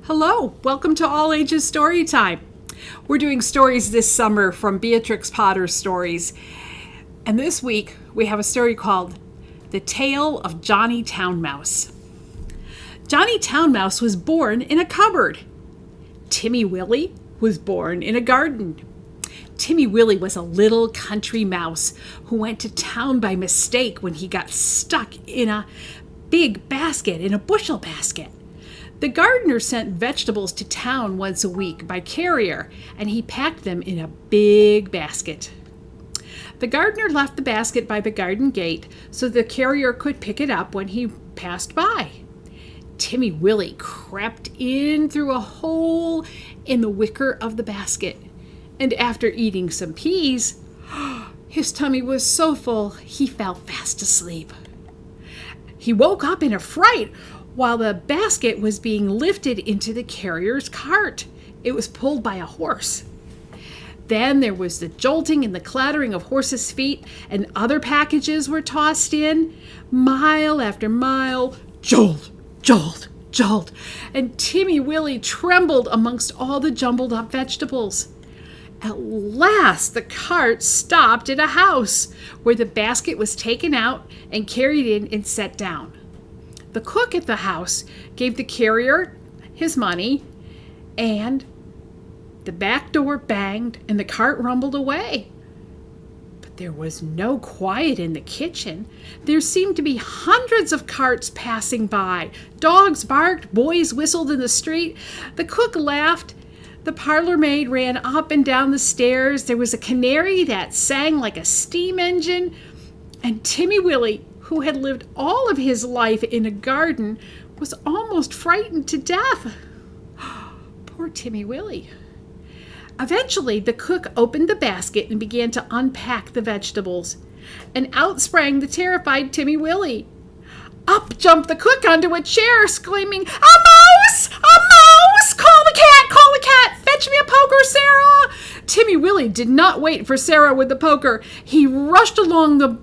Hello, welcome to All Ages Story Time. We're doing stories this summer from Beatrix Potter stories. And this week we have a story called The Tale of Johnny Town Mouse. Johnny Town Mouse was born in a cupboard. TImmy WIllie was born in a garden. TImmy WIllie was a little country mouse who went to town by mistake when he got stuck in a big basket, in a bushel basket. The gardener sent vegetables to town once a week by carrier, and he packed them in a big basket. The gardener left the basket by the garden gate so the carrier could pick it up when he passed by. TImmy WIllie crept in through a hole in the wicker of the basket, and after eating some peas, his tummy was so full he fell fast asleep. He woke up in a fright while the basket was being lifted into the carrier's cart. It was pulled by a horse. Then there was the jolting and the clattering of horses' feet, and other packages were tossed in. Mile after mile, jolt, jolt, jolt, and TImmy WIllie trembled amongst all the jumbled up vegetables. At last the cart stopped at a house where the basket was taken out and carried in and set down. The cook at the house gave the carrier his money, and the back door banged and the cart rumbled away. But there was no quiet in the kitchen. There seemed to be hundreds of carts passing by. Dogs barked, boys whistled in the street. The cook laughed. The parlor maid ran up and down the stairs. There was a canary that sang like a steam engine. And TImmy WIllie, who had lived all of his life in a garden, was almost frightened to death. Poor TImmy WIllie. Eventually, the cook opened the basket and began to unpack the vegetables. And out sprang the terrified TImmy WIllie. Up jumped the cook onto a chair, screaming, "A mouse! A mouse! Call the cat! Call the cat! Fetch me a poker, Sarah!" TImmy WIllie did not wait for Sarah with the poker. He rushed along the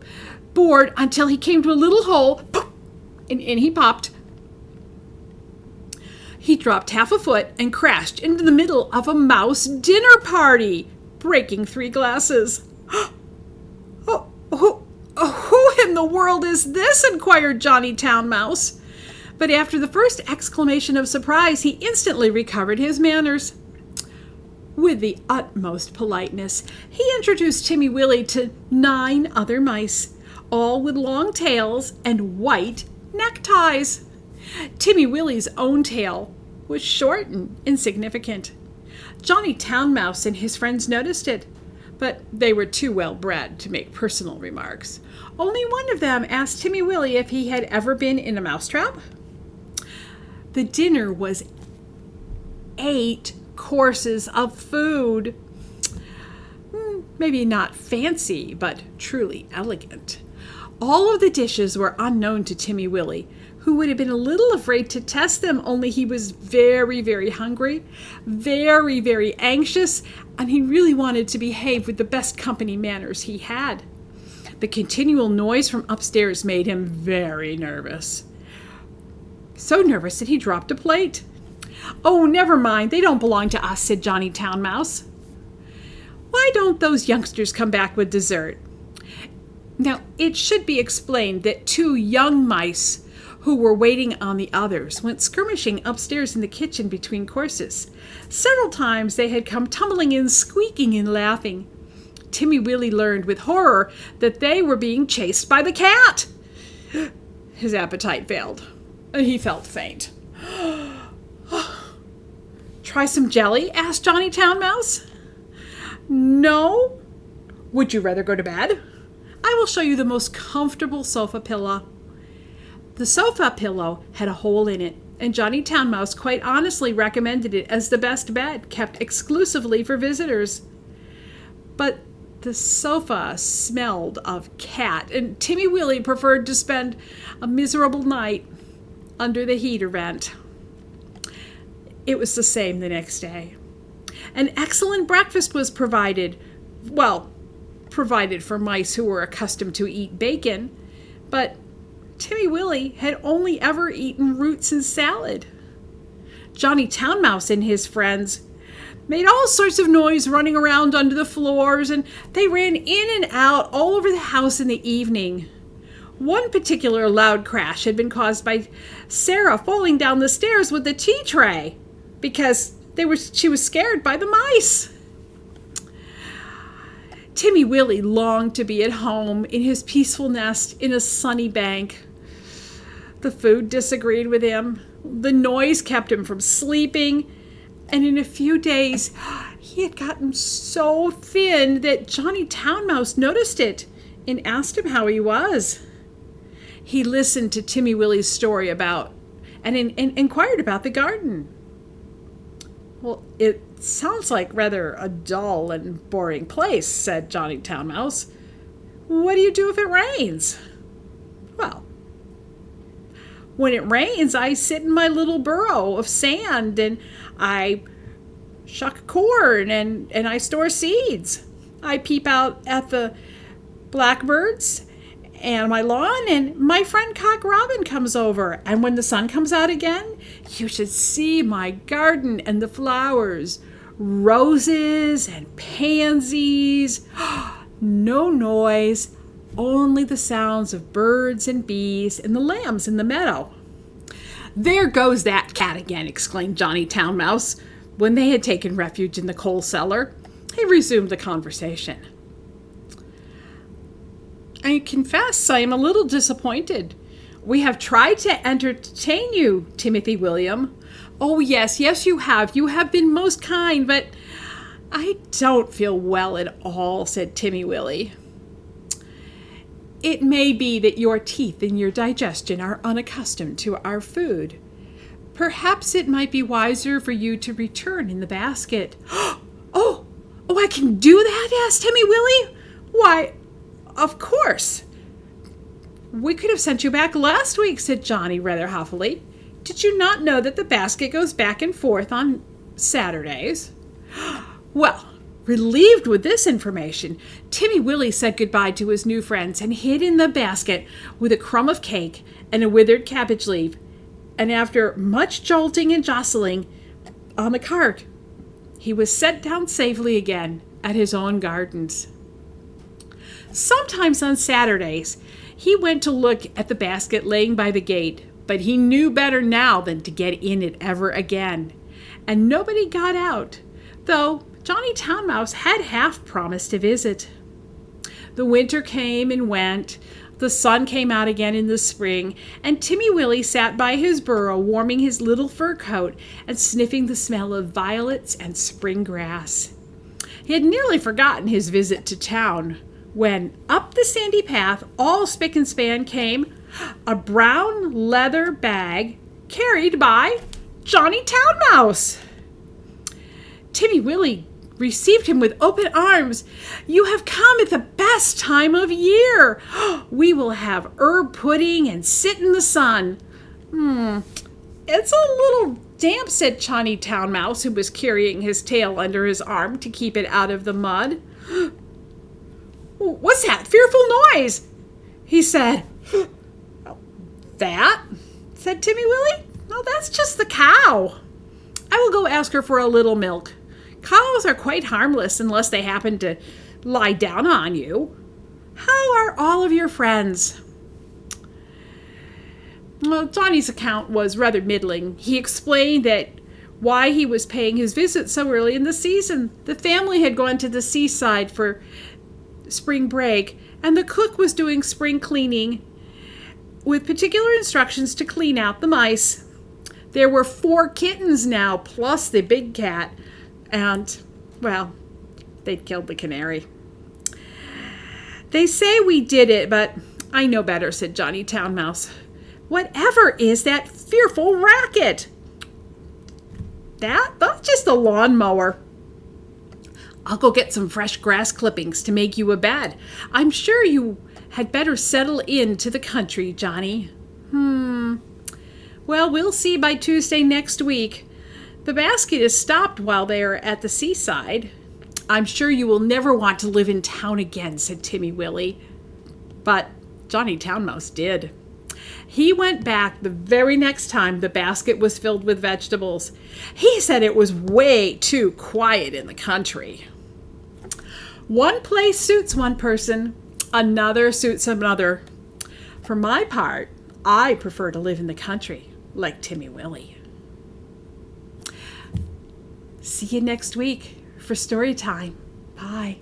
board until he came to a little hole, and in he popped. He dropped half a foot and crashed into the middle of a mouse dinner party, breaking 3 glasses. Who in the world is this?" inquired Johnny Town Mouse. But after the first exclamation of surprise, he instantly recovered his manners. With the utmost politeness, he introduced TImmy WIllie to 9 other mice, all with long tails and white neckties. TImmy WIllie's own tail was short and insignificant. Johnny Town Mouse and his friends noticed it, but they were too well bred to make personal remarks. Only one of them asked TImmy WIllie if he had ever been in a mousetrap. The dinner was 8 courses of food. Maybe not fancy, but truly elegant. All of the dishes were unknown to TImmy WIllie, who would have been a little afraid to test them, only he was very, very hungry, very, very anxious, and he really wanted to behave with the best company manners he had. The continual noise from upstairs made him very nervous. So nervous that he dropped a plate. "Oh, never mind, they don't belong to us," said Johnny Town Mouse. "Why don't those youngsters come back with dessert?" Now, it should be explained that 2 young mice who were waiting on the others went skirmishing upstairs in the kitchen between courses. Several times they had come tumbling in, squeaking and laughing. TImmy WIllie learned with horror that they were being chased by the cat. His appetite failed. He felt faint. "Try some jelly?" asked Johnny Town Mouse. "No." "Would you rather go to bed? I will show you the most comfortable sofa pillow." The sofa pillow had a hole in it, and Johnny Town Mouse quite honestly recommended it as the best bed, kept exclusively for visitors. But the sofa smelled of cat, and TImmy WIllie preferred to spend a miserable night under the heater vent. It was the same the next day. An excellent breakfast was provided. Well, provided for mice who were accustomed to eat bacon, but TImmy WIllie had only ever eaten roots and salad. Johnny Town Mouse and his friends made all sorts of noise running around under the floors, and they ran in and out all over the house in the evening. One particular loud crash had been caused by Sarah falling down the stairs with the tea tray because she was scared by the mice. TImmy WIllie longed to be at home in his peaceful nest in a sunny bank. The food disagreed with him. The noise kept him from sleeping. And in a few days, he had gotten so thin that Johnny Town Mouse noticed it and asked him how he was. He listened to TImmy WIllie's story and inquired about the garden. "Well, it sounds like rather a dull and boring place," said Johnny Town Mouse. "What do you do if it rains?" "Well, when it rains, I sit in my little burrow of sand and I shuck corn and I store seeds. I peep out at the blackbirds and my lawn, and my friend Cock Robin comes over. And when the sun comes out again, you should see my garden and the flowers. Roses and pansies. No noise, only the sounds of birds and bees and the lambs in the meadow." "There goes that cat again," exclaimed Johnny Town Mouse when they had taken refuge in the coal cellar. He resumed the conversation. "I confess I am a little disappointed. We have tried to entertain you, Timothy William." "Oh, yes, you have. You have been most kind, but I don't feel well at all," said TImmy WIllie. "It may be that your teeth and your digestion are unaccustomed to our food. Perhaps it might be wiser for you to return in the basket." Oh, I can do that?" asked TImmy WIllie. "Why, of course. We could have sent you back last week," said Johnny rather huffily. "Did you not know that the basket goes back and forth on Saturdays?" Well, relieved with this information, TImmy WIllie said goodbye to his new friends and hid in the basket with a crumb of cake and a withered cabbage leaf. And after much jolting and jostling on the cart, he was set down safely again at his own gardens. Sometimes on Saturdays, he went to look at the basket laying by the gate, but he knew better now than to get in it ever again. And nobody got out, though Johnny Town Mouse had half promised to visit. The winter came and went. The sun came out again in the spring, and TImmy WIllie sat by his burrow warming his little fur coat and sniffing the smell of violets and spring grass. He had nearly forgotten his visit to town when up the sandy path, all spick and span, came a brown leather bag carried by Johnny Town Mouse. TImmy WIllie received him with open arms. "You have come at the best time of year. We will have herb pudding and sit in the sun." "It's a little damp," said Johnny Town Mouse, who was carrying his tail under his arm to keep it out of the mud. "What's that fearful noise?" he said. "That?" said TImmy WIllie. "Oh, that's just the cow. I will go ask her for a little milk. Cows are quite harmless unless they happen to lie down on you. How are all of your friends?" Well, Johnny's account was rather middling. He explained that why he was paying his visit so early in the season. The family had gone to the seaside for spring break, and the cook was doing spring cleaning with particular instructions to clean out the mice. There were 4 kittens now, plus the big cat, and, well, they'd killed the canary. "They say we did it, but I know better," said Johnny Town Mouse. "Whatever is that fearful racket?" That's just a lawnmower." "I'll go get some fresh grass clippings to make you a bed. I'm sure you had better settle into the country, Johnny." Well, we'll see by Tuesday next week. The basket is stopped while they are at the seaside." "I'm sure you will never want to live in town again," said TImmy WIllie. But Johnny Town Mouse did. He went back the very next time the basket was filled with vegetables. He said it was way too quiet in the country. One place suits one person, another suits another. For my part, I prefer to live in the country like TImmy WIllie. See you next week for story time. Bye.